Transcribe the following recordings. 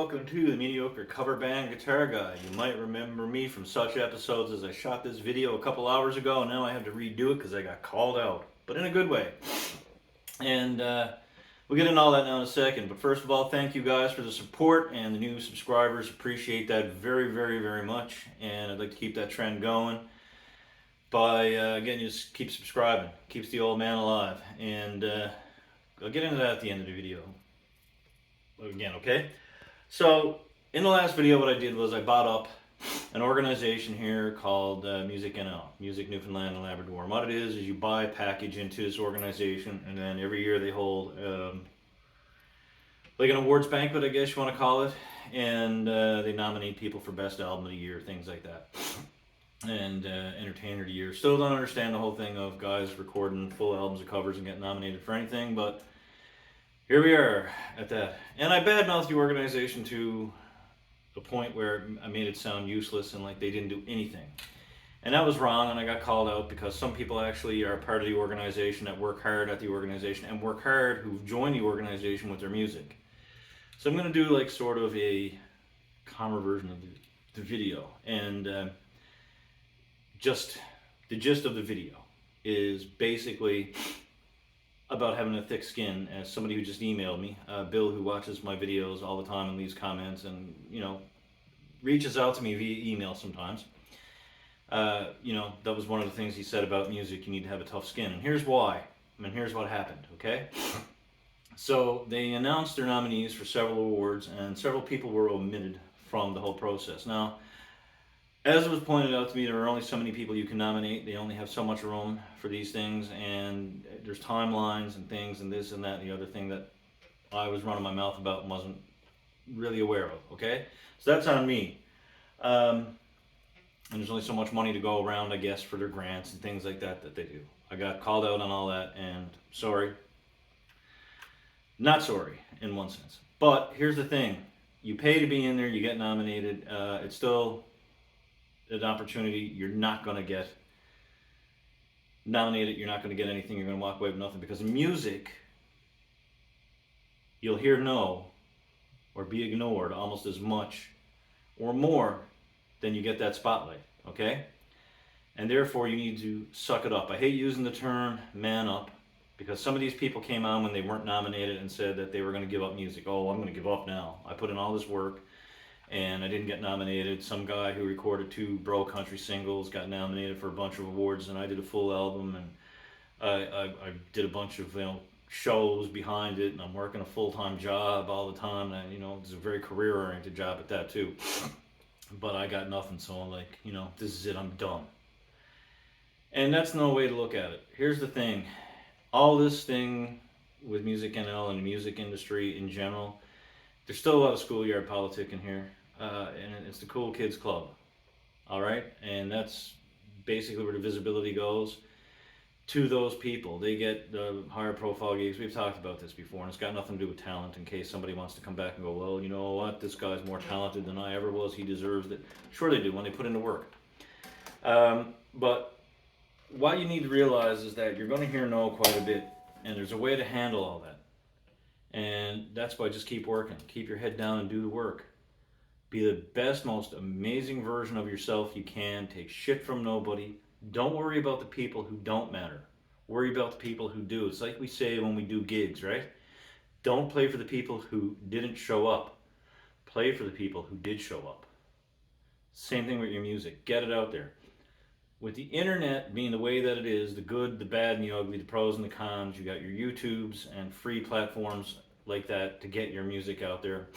welcome to the Mediocre Cover Band Guitar Guy. You might remember me from such episodes as I shot this video a couple hours ago, and now I have to redo it because I got called out, but in a good way. And we'll get into all that now in a second, but first of all, thank you guys for the support and the new subscribers. Appreciate that very, very, very much, and I'd like to keep that trend going by, again, just keep subscribing. Keeps the old man alive, and I'll get into that at the end of the video. Again, okay? So, in the last video, what I did was I bought up an organization here called Music NL, Music Newfoundland and Labrador. And what it is you buy a package into this organization, and then every year they hold like an awards banquet, I guess you want to call it, and they nominate people for Best Album of the Year, things like that, and Entertainer of the Year. Still don't understand the whole thing of guys recording full albums of covers and getting nominated for anything, but here we are at that. And I badmouthed the organization to the point where I made it sound useless and like they didn't do anything. And that was wrong, and I got called out because some people actually are part of the organization that work hard at the organization and work hard who've joined the organization with their music. So I'm going to do like sort of a calmer version of the video. And just the gist of the video is basically about having a thick skin. As somebody who just emailed me, Bill, who watches my videos all the time and leaves comments and, you know, reaches out to me via email sometimes. You know, that was one of the things he said about music, you need to have a tough skin. And here's why. I mean, here's what happened, okay? So they announced their nominees for several awards, and several people were omitted from the whole process. Now, as it was pointed out to me, there are only so many people you can nominate. They only have so much room for these things, and there's timelines and things and this and that and the other thing that I was running my mouth about and wasn't really aware of, okay? So that's on me. And there's only so much money to go around, I guess, for their grants and things like that that they do. I got called out on all that, and sorry. Not sorry, in one sense. But here's the thing. You pay to be in there, you get nominated. It's still an opportunity. You're not going to get nominated, you're not going to get anything, you're going to walk away with nothing, because in music you'll hear no or be ignored almost as much or more than you get that spotlight, okay? And therefore you need to suck it up. I hate using the term man up, because some of these people came on when they weren't nominated and said that they were going to give up music. Oh, I'm going to give up now. I put in all this work and I didn't get nominated. Some guy who recorded 2 bro country singles got nominated for a bunch of awards, and I did a full album, and I did a bunch of, you know, shows behind it, and I'm working a full-time job all the time, and you know, it's a very career-oriented job at that too. But I got nothing, so I'm like, you know, this is it, I'm done. And that's no way to look at it. Here's the thing. All this thing with Music NL and the music industry in general, there's still a lot of schoolyard politic in here. And it's the cool kids club, all right? And that's basically where the visibility goes to those people. They get the higher profile gigs. We've talked about this before, and it's got nothing to do with talent, in case somebody wants to come back and go, well, you know what, this guy's more talented than I ever was, he deserves it. Sure they do, when they put in the work. But what you need to realize is that you're going to hear no quite a bit, and there's a way to handle all that. And that's why just keep working. Keep your head down and do the work. Be the best, most amazing version of yourself you can. Take shit from nobody. Don't worry about the people who don't matter. Worry about the people who do. It's like we say when we do gigs, right? Don't play for the people who didn't show up. Play for the people who did show up. Same thing with your music. Get it out there. With the internet being the way that it is, the good, the bad, and the ugly, the pros and the cons, you got your YouTubes and free platforms like that to get your music out there,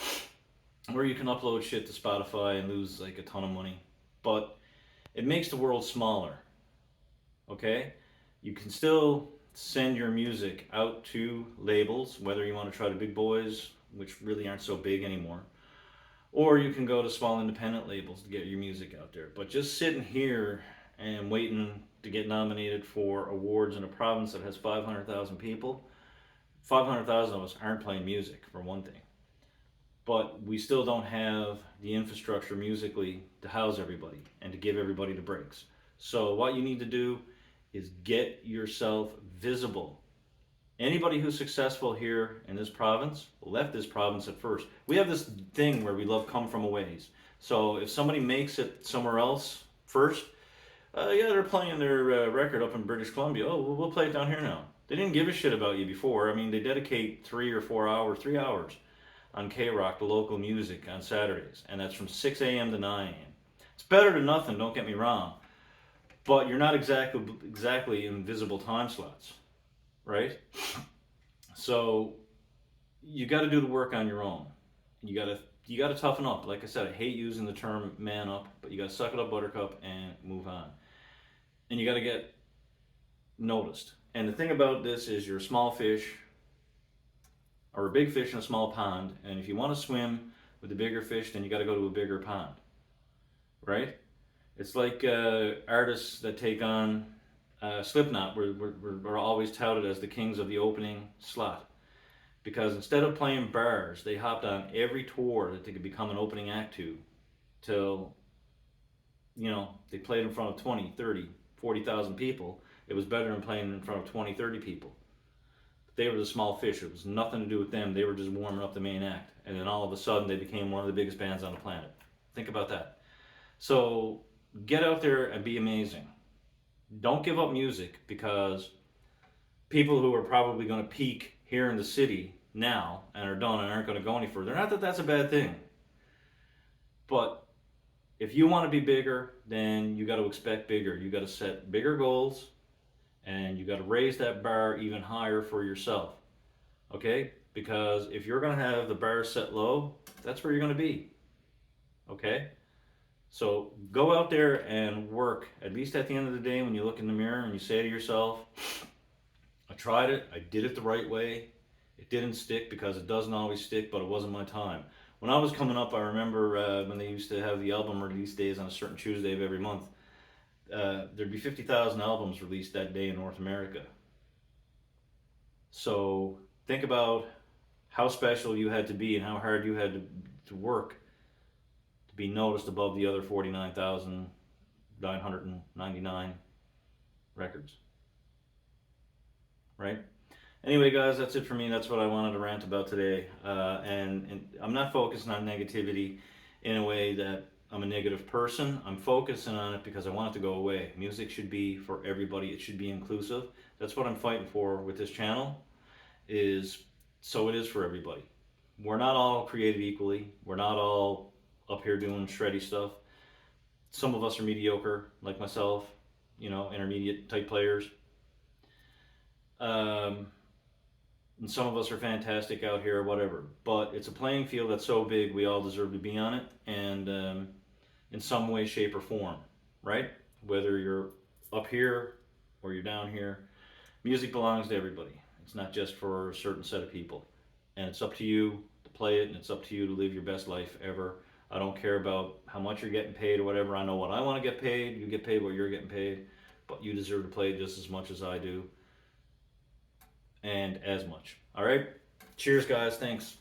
where you can upload shit to Spotify and lose like a ton of money. But it makes the world smaller, okay? You can still send your music out to labels, whether you want to try the big boys, which really aren't so big anymore, or you can go to small independent labels to get your music out there. But just sitting here and waiting to get nominated for awards in a province that has 500,000 people, 500,000 of us aren't playing music, for one thing. But we still don't have the infrastructure musically to house everybody and to give everybody the breaks. So what you need to do is get yourself visible. Anybody who's successful here in this province left this province at first. We have this thing where we love come from a ways. So if somebody makes it somewhere else first, yeah, they're playing their record up in British Columbia. Oh, we'll play it down here now. They didn't give a shit about you before. I mean, they dedicate 3 or 4 hours, 3 hours on K Rock, the local music, on Saturdays, and that's from 6 a.m. to 9 a.m. It's better than nothing. Don't get me wrong, but you're not exactly in visible time slots, right? So you got to do the work on your own. You got to toughen up. Like I said, I hate using the term man up, but you got to suck it up, buttercup, and move on. And you got to get noticed. And the thing about this is you're a small fish or a big fish in a small pond, and if you want to swim with the bigger fish, then you got to go to a bigger pond, right? It's like artists that take on Slipknot were always touted as the kings of the opening slot because instead of playing bars, they hopped on every tour that they could become an opening act to till, they played in front of 20, 30, 40,000 people. It was better than playing in front of 20, 30 people. They were the small fish. It was nothing to do with them. They were just warming up the main act. And then all of a sudden, they became one of the biggest bands on the planet. Think about that. So get out there and be amazing. Don't give up music because people who are probably going to peak here in the city now and are done and aren't going to go any further. Not that that's a bad thing. But if you want to be bigger, then you got to expect bigger. You got to set bigger goals and you got to raise that bar even higher for yourself. Okay? Because if you're going to have the bar set low, that's where you're going to be. Okay? So go out there and work. At least at the end of the day, when you look in the mirror and you say to yourself, I tried it, I did it the right way. It didn't stick because it doesn't always stick, but it wasn't my time. When I was coming up, I remember when they used to have the album release days on a certain Tuesday of every month. There'd be 50,000 albums released that day in North America. So think about how special you had to be and how hard you had to work to be noticed above the other 49,999 records, right? Anyway, guys, that's it for me. That's what I wanted to rant about today. And I'm not focusing on negativity in a way that I'm a negative person. I'm focusing on it because I want it to go away. Music should be for everybody. It should be inclusive. That's what I'm fighting for with this channel, is so it is for everybody. We're not all created equally. We're not all up here doing shreddy stuff. Some of us are mediocre, like myself, intermediate type players. And some of us are fantastic out here, whatever. But it's a playing field that's so big, we all deserve to be on it, and in some way, shape, or form, right? Whether you're up here or you're down here, music belongs to everybody. It's not just for a certain set of people. And it's up to you to play it, and it's up to you to live your best life ever. I don't care about how much you're getting paid or whatever. I know what I want to get paid. You get paid what you're getting paid, but you deserve to play just as much as I do, and as much. All right? Cheers, guys. Thanks.